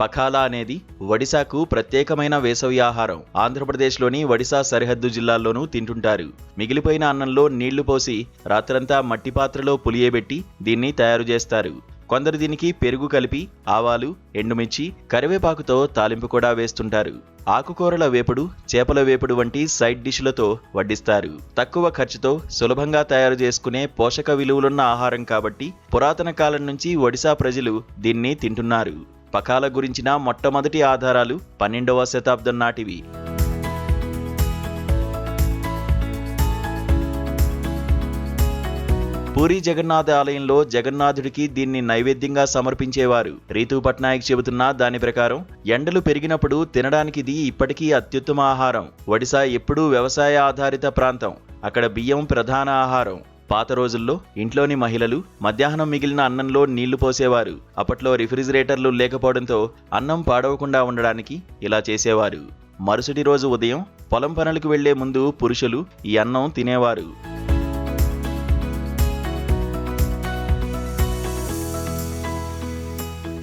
పఖాలా అనేది ఒడిశాకు ప్రత్యేకమైన వేసవి ఆహారం. ఆంధ్రప్రదేశ్లోని ఒడిశా సరిహద్దు జిల్లాల్లోనూ తింటుంటారు. మిగిలిపోయిన అన్నంలో నీళ్లు పోసి రాత్రంతా మట్టి పాత్రలో పులియబెట్టి దీన్ని తయారు చేస్తారు. కొందరు దీనికి పెరుగు కలిపి ఆవాలు, ఎండుమిర్చి, కరివేపాకుతో తాలింపు కూడా వేస్తుంటారు. ఆకుకూరల వేపుడు, చేపల వేపుడు వంటి సైడ్ డిష్లతో వడ్డిస్తారు. తక్కువ ఖర్చుతో సులభంగా తయారు చేసుకునే పోషక విలువలున్న ఆహారం కాబట్టి పురాతన కాలం నుంచి ఒడిశా ప్రజలు దీన్ని తింటున్నారు. పఖాలా గురించిన మొట్టమొదటి ఆధారాలు 12వ శతాబ్దం నాటివి. పూరీ జగన్నాథ ఆలయంలో జగన్నాథుడికి దీన్ని నైవేద్యంగా సమర్పించేవారు. రీతూ పట్నాయక్ చెబుతున్న దాని ప్రకారం ఎండలు పెరిగినప్పుడు తినడానికి ఇది ఇప్పటికీ అత్యుత్తమ ఆహారం. ఒడిశా ఎప్పుడూ వ్యవసాయ ఆధారిత ప్రాంతం. అక్కడ బియ్యం ప్రధాన ఆహారం. పాత రోజుల్లో ఇంట్లోని మహిళలు మధ్యాహ్నం మిగిలిన అన్నంలో నీళ్లు పోసేవారు. అప్పట్లో రిఫ్రిజిరేటర్లు లేకపోవడంతో అన్నం పాడవకుండా ఉండడానికి ఇలా చేసేవారు. మరుసటి రోజు ఉదయం పొలం పనులకు వెళ్లే ముందు పురుషులు ఈ అన్నం తినేవారు.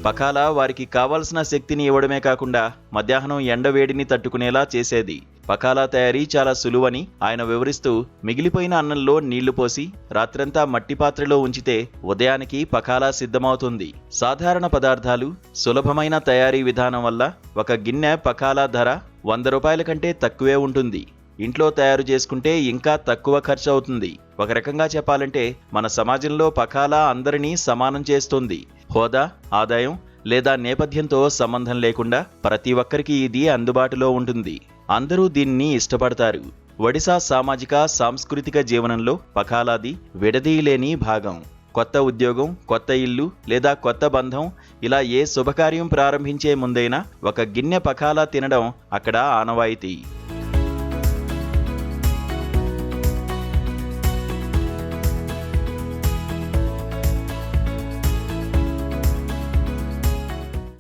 పఖాలా వారికి కావాల్సిన శక్తిని ఇవ్వడమే కాకుండా మధ్యాహ్నం ఎండవేడిని తట్టుకునేలా చేసేది. పఖాలా తయారీ చాలా సులువని ఆయన వివరిస్తూ, మిగిలిపోయిన అన్నంలో నీళ్లు పోసి రాత్రంతా మట్టి పాత్రలో ఉంచితే ఉదయానికి పఖాలా సిద్ధమవుతుంది. సాధారణ పదార్థాలు, సులభమైన తయారీ విధానం వల్ల ఒక గిన్నె పఖాలా ధర 100 రూపాయల కంటే తక్కువే ఉంటుంది. ఇంట్లో తయారు చేసుకుంటే ఇంకా తక్కువ ఖర్చు అవుతుంది. ఒక రకంగా చెప్పాలంటే మన సమాజంలో పఖాలా అందరినీ సమానం చేస్తుంది. హోదా, ఆదాయం లేదా నేపథ్యంతో సంబంధం లేకుండా ప్రతి ఒక్కరికి ఇది అందుబాటులో ఉంటుంది. అందరూ దీన్ని ఇష్టపడతారు. ఒడిశా సామాజిక సాంస్కృతిక జీవనంలో పఖాలాది విడదీయలేని భాగం. కొత్త ఉద్యోగం, కొత్త ఇల్లు లేదా కొత్త బంధం, ఇలా ఏ శుభకార్యం ప్రారంభించే ముందైనా ఒక గిన్నె పఖాలా తినడం అక్కడ ఆనవాయితీ.